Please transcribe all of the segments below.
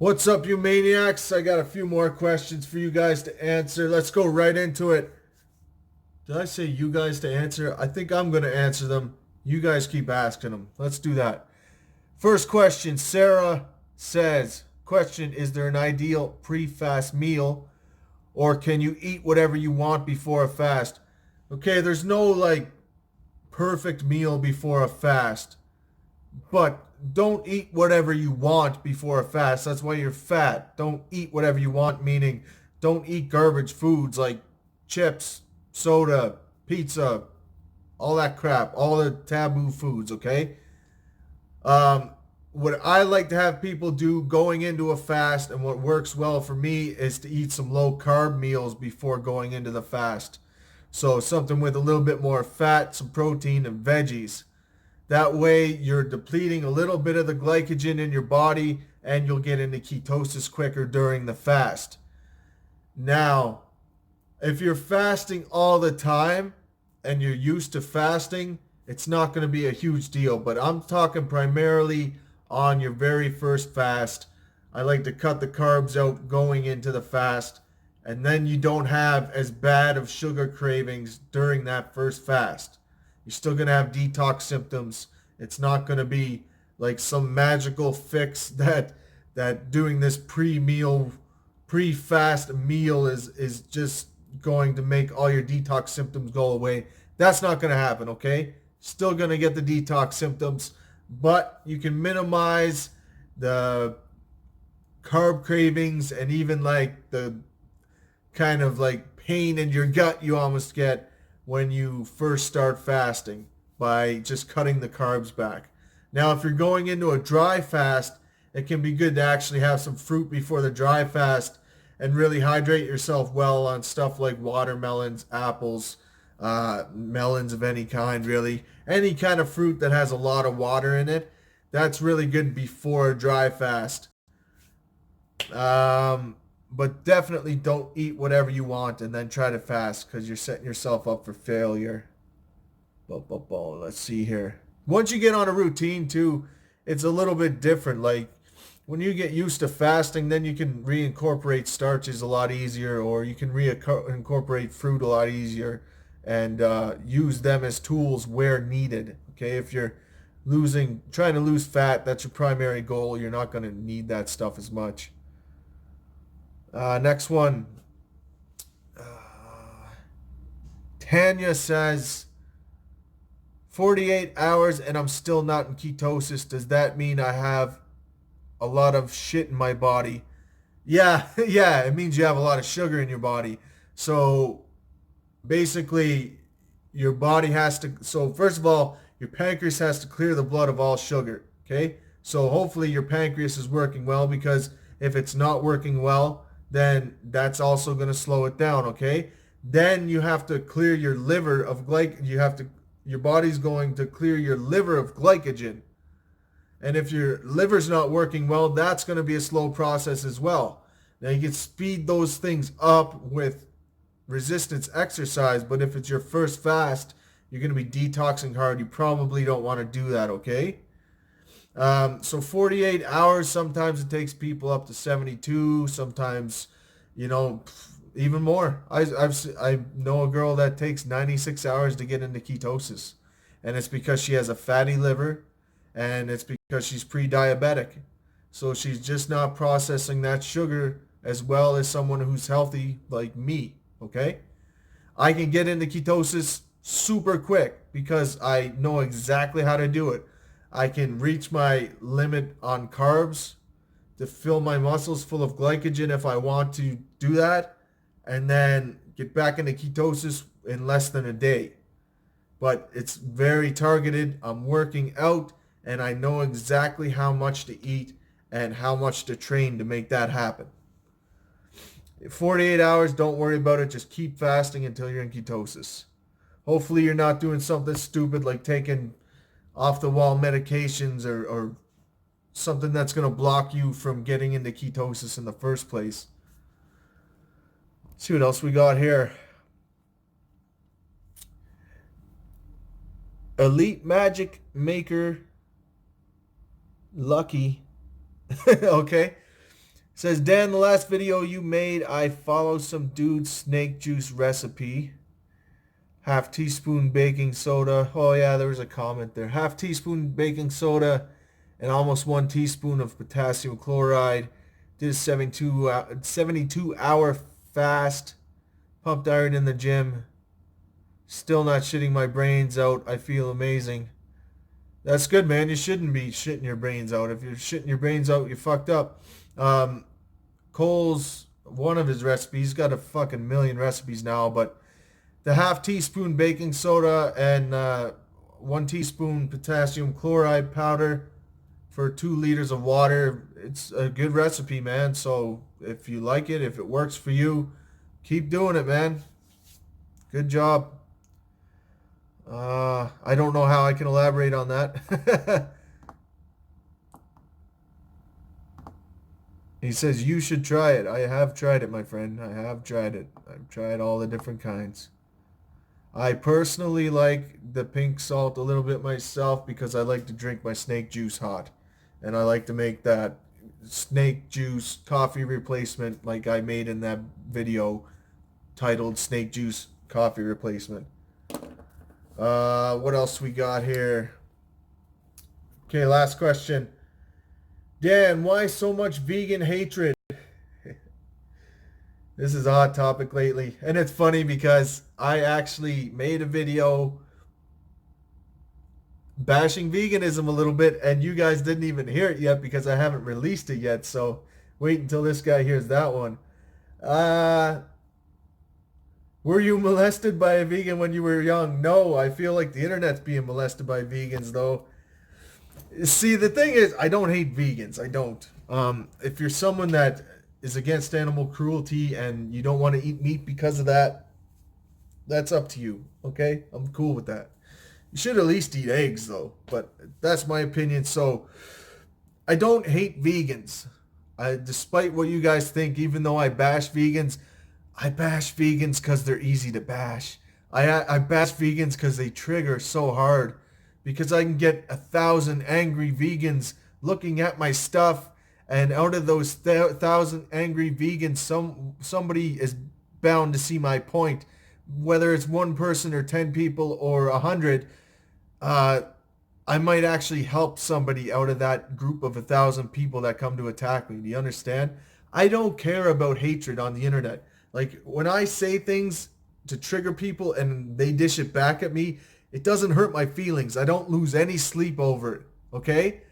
What's up, you maniacs? I got a few more questions for you guys to answer. Let's go right into it. Did I say you guys to answer? I think I'm going to answer them. You guys keep asking them. Let's do that. First question, Sarah says, question, is there an ideal pre-fast meal or can you eat whatever you want before a fast? Okay, there's no perfect meal before a fast. But don't eat whatever you want before a fast. That's why you're fat. Don't eat whatever you want, meaning don't eat garbage foods like chips, soda, pizza, all that crap, all the taboo foods, okay? Um, what I like to have people do going into a fast and what works well for me is to eat some low carb meals before going into the fast. So something with a little bit more fat, some protein, and veggies. That way you're depleting a little bit of the glycogen in your body and you'll get into ketosis quicker during the fast. Now, if you're fasting all the time and you're used to fasting, it's not going to be a huge deal. But I'm talking primarily on your very first fast. I like to cut the carbs out going into the fast. And then you don't have as bad of sugar cravings during that first fast. You're still going to have detox symptoms. It's not going to be like some magical fix that doing this pre-fast meal is just going to make all your detox symptoms go away. That's not going to happen, okay? Still going to get the detox symptoms, but you can minimize the carb cravings and even like the kind of like pain in your gut you almost get when you first start fasting by just cutting the carbs back. Now, if you're going into a dry fast, it can be good to actually have some fruit before the dry fast and really hydrate yourself well on stuff like watermelons, apples, melons of any kind, really. Any kind of fruit that has a lot of water in it, that's really good before a dry fast. But definitely don't eat whatever you want and then try to fast because you're setting yourself up for failure. Let's see here. Once you get on a routine too, it's a little bit different. Like when you get used to fasting, then you can reincorporate starches a lot easier, or you can reincorporate fruit a lot easier and use them as tools where needed. Okay, if you're trying to lose fat, that's your primary goal. You're not going to need that stuff as much. Next one. Tanya says, 48 hours and I'm still not in ketosis. Does that mean I have a lot of shit in my body? Yeah, yeah, it means you have a lot of sugar in your body. So basically, your body has to, so first of all, your pancreas has to clear the blood of all sugar. Okay? So hopefully your pancreas is working well, because if it's not working well, then that's also going to slow it down, okay? Then you have to clear your liver of your body's going to clear your liver of glycogen. And if your liver's not working well, that's going to be a slow process as well. Now you can speed those things up with resistance exercise, but if it's your first fast, you're going to be detoxing hard. You probably don't want to do that, okay? So 48 hours, sometimes it takes people up to 72, sometimes, even more. I know a girl that takes 96 hours to get into ketosis, and it's because she has a fatty liver, and it's because she's pre-diabetic. So she's just not processing that sugar as well as someone who's healthy like me, okay? I can get into ketosis super quick because I know exactly how to do it. I can reach my limit on carbs to fill my muscles full of glycogen if I want to do that, and then get back into ketosis in less than a day. But it's very targeted. I'm working out, and I know exactly how much to eat and how much to train to make that happen. 48 hours, don't worry about it. Just keep fasting until you're in ketosis. Hopefully you're not doing something stupid like taking off-the-wall medications or something that's going to block you from getting into ketosis in the first place. Let's see what else we got here. Elite Magic Maker Lucky. Okay. Says, Dan, the last video you made, I follow some dude's snake juice recipe. Half teaspoon baking soda. Oh yeah, there was a comment there. Half teaspoon baking soda and almost 1 teaspoon of potassium chloride. Did a 72-hour fast. Pumped iron in the gym. Still not shitting my brains out. I feel amazing. That's good, man. You shouldn't be shitting your brains out. If you're shitting your brains out, you're fucked up. Cole's one of his recipes. He's got a fucking million recipes now, but the half teaspoon baking soda and 1 teaspoon potassium chloride powder for 2 liters of water. It's a good recipe, man. So if you like it, if it works for you, keep doing it, man. Good job. I don't know how I can elaborate on that. He says, you should try it. I have tried it, my friend. I have tried it. I've tried all the different kinds. I personally like the pink salt a little bit myself because I like to drink my snake juice hot. And I like to make that snake juice coffee replacement like I made in that video titled Snake Juice Coffee Replacement. What else we got here? Okay, last question. Dan, why so much vegan hatred? This is a hot topic lately. And it's funny because I actually made a video bashing veganism a little bit and you guys didn't even hear it yet because I haven't released it yet. So wait until this guy hears that one. Were you molested by a vegan when you were young? No, I feel like the internet's being molested by vegans though. See, the thing is, I don't hate vegans. I don't. If you're someone that is against animal cruelty and you don't want to eat meat because of that, that's up to you, okay? I'm cool with that. You should at least eat eggs, though, but that's my opinion. So, I don't hate vegans. Despite what you guys think, even though I bash vegans because they're easy to bash. I bash vegans because they trigger so hard. Because I can get 1,000 angry vegans looking at my stuff, and out of those 1,000 angry vegans, somebody is bound to see my point. Whether it's one person or 10 people or 100, I might actually help somebody out of that group of 1,000 people that come to attack me. Do you understand? I don't care about hatred on the internet. Like, when I say things to trigger people and they dish it back at me, it doesn't hurt my feelings. I don't lose any sleep over it, okay?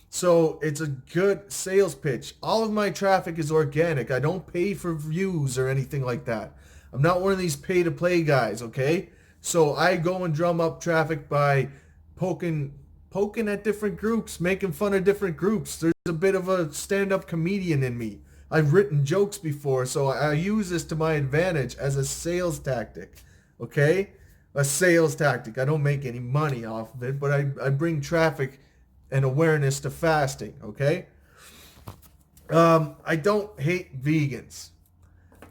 So it's a good sales pitch. All of my traffic is organic. I don't pay for views or anything like that. I'm not one of these pay-to-play guys, okay? So I go and drum up traffic by poking at different groups, making fun of different groups. There's a bit of a stand-up comedian in me. I've written jokes before, so I use this to my advantage as a sales tactic, okay? A sales tactic. I don't make any money off of it, but I bring traffic and awareness to fasting, okay? I don't hate vegans.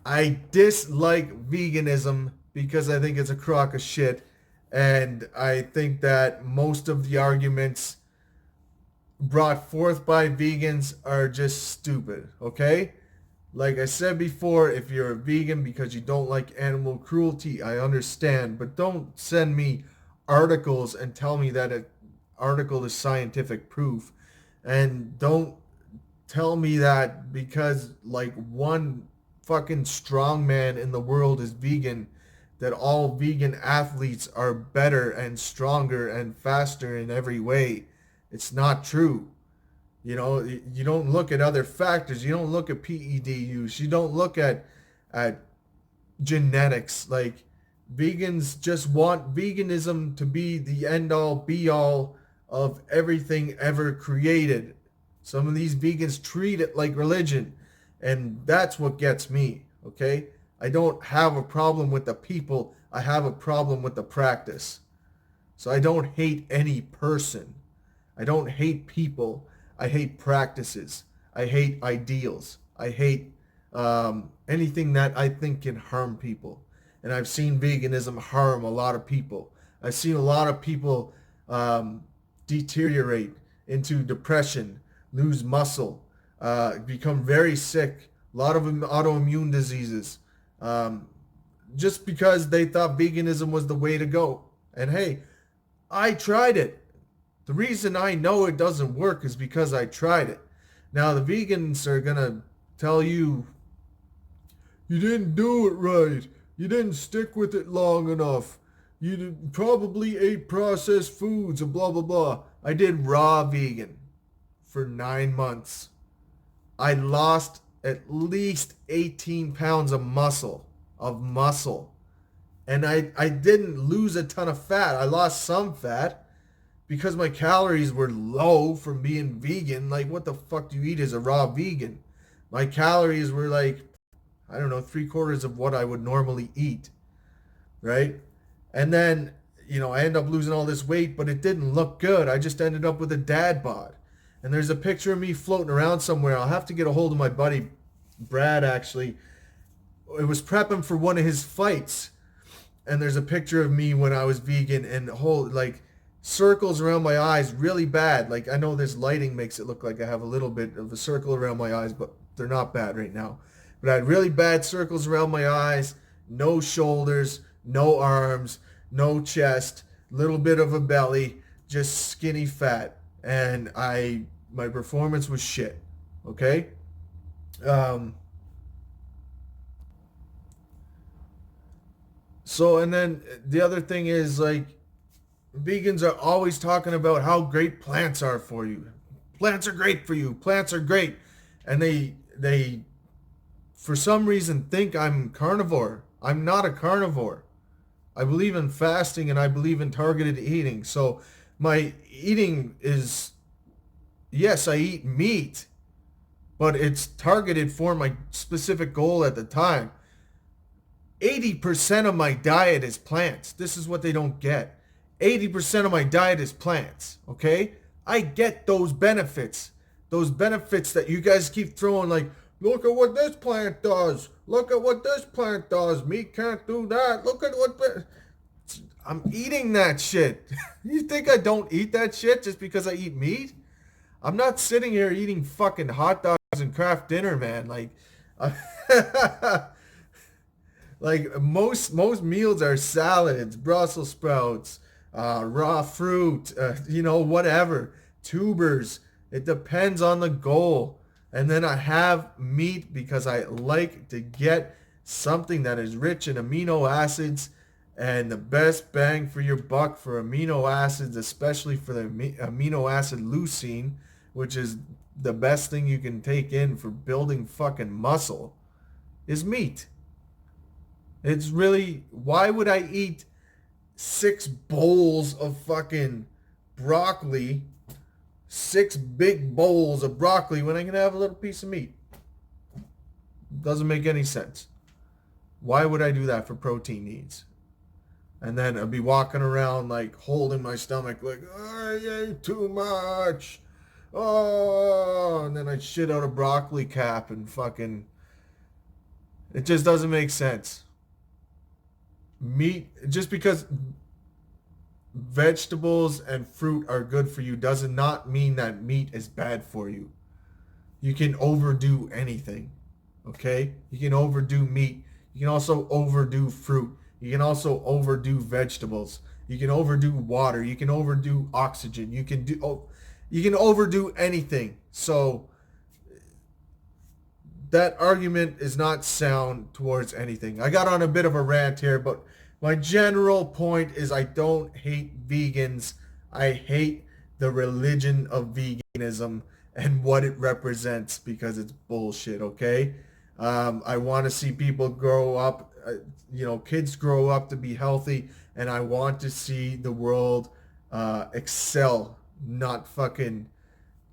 I dislike veganism because I think it's a crock of shit, and I think that most of the arguments brought forth by vegans are just stupid, okay? Like I said before, if you're a vegan because you don't like animal cruelty, I understand. But don't send me articles and tell me that an article is scientific proof. And don't tell me that because like one fucking strongman in the world is vegan, that all vegan athletes are better and stronger and faster in every way. It's not true. You know, you don't look at other factors. You don't look at PED use. You don't look at genetics. Like, vegans just want veganism to be the end-all, be-all of everything ever created. Some of these vegans treat it like religion, and that's what gets me, okay? I don't have a problem with the people. I have a problem with the practice. So I don't hate any person. I don't hate people. I hate practices. I hate ideals. I hate anything that I think can harm people. And I've seen veganism harm a lot of people. I've seen a lot of people deteriorate into depression, lose muscle, become very sick. A lot of them autoimmune diseases. Um, just because they thought veganism was the way to go. And hey, I tried it. The reason I know it doesn't work is because I tried it. Now, the vegans are going to tell you, you didn't do it right. You didn't stick with it long enough. You probably ate processed foods and blah, blah, blah. I did raw vegan for 9 months. I lost at least 18 pounds of muscle. And I didn't lose a ton of fat. I lost some fat because my calories were low from being vegan. Like, what the fuck do you eat as a raw vegan? My calories were like, I don't know, 3/4 of what I would normally eat, right? And then, I end up losing all this weight, but it didn't look good. I just ended up with a dad bod. And there's a picture of me floating around somewhere. I'll have to get a hold of my buddy, Brad, actually. It was prepping for one of his fights. And there's a picture of me when I was vegan and circles around my eyes really bad. Like, I know this lighting makes it look like I have a little bit of a circle around my eyes, but they're not bad right now. But I had really bad circles around my eyes, no shoulders, no arms, no chest, little bit of a belly, just skinny fat. And my performance was shit. Okay? So, and then the other thing is, like, vegans are always talking about how great plants are for you. Plants are great for you. Plants are great. And they for some reason think I'm carnivore. I'm not a carnivore. I believe in fasting and I believe in targeted eating. So my eating is, yes, I eat meat, but it's targeted for my specific goal at the time. 80% of my diet is plants. This is what they don't get. 80% of my diet is plants, okay? I get those benefits. Those benefits that you guys keep throwing, like, look at what this plant does. Look at what this plant does. Meat can't do that. Look at what... I'm eating that shit. You think I don't eat that shit just because I eat meat? I'm not sitting here eating fucking hot dogs and craft dinner, man. Like... Like most meals are salads, Brussels sprouts, raw fruit, whatever, tubers. It depends on the goal. And then I have meat because I like to get something that is rich in amino acids, and the best bang for your buck for amino acids, especially for the amino acid leucine, which is the best thing you can take in for building fucking muscle, is meat. It's really, why would I eat 6 bowls of fucking broccoli, 6 big bowls of broccoli when I can have a little piece of meat? Doesn't make any sense. Why would I do that for protein needs? And then I'd be walking around like holding my stomach like, I ate too much. Oh, and then I'd shit out a broccoli cap and fucking, it just doesn't make sense. Meat, just because vegetables and fruit are good for you does not mean that meat is bad for you. You can overdo anything, okay? You can overdo meat. You can also overdo fruit. You can also overdo vegetables. You can overdo water. You can overdo oxygen. You can overdo anything. So that argument is not sound towards anything. I got on a bit of a rant here, but my general point is I don't hate vegans. I hate the religion of veganism and what it represents because it's bullshit, okay? I want to see people grow up, kids grow up to be healthy, and I want to see the world excel, not fucking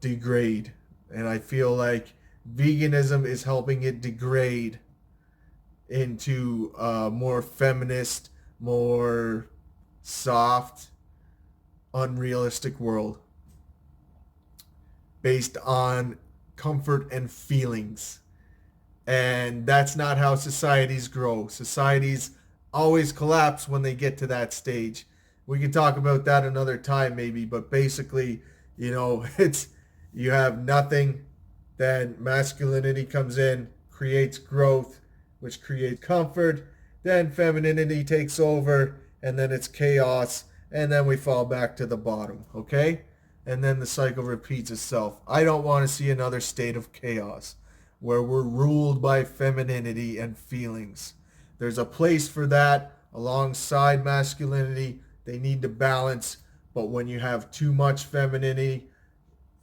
degrade. And I feel like veganism is helping it degrade into a more feminist, more soft, unrealistic world based on comfort and feelings. And that's not how societies grow. Societies always collapse when they get to that stage. We can talk about that another time maybe, but basically, it's you have nothing Then masculinity comes in, creates growth, which creates comfort. Then femininity takes over, and then it's chaos, and then we fall back to the bottom, okay? And then the cycle repeats itself. I don't want to see another state of chaos where we're ruled by femininity and feelings. There's a place for that alongside masculinity. They need to balance, but when you have too much femininity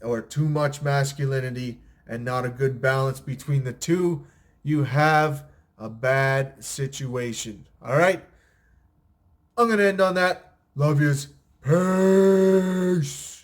or too much masculinity and not a good balance between the two, you have a bad situation. All right? I'm going to end on that. Love yous. Peace.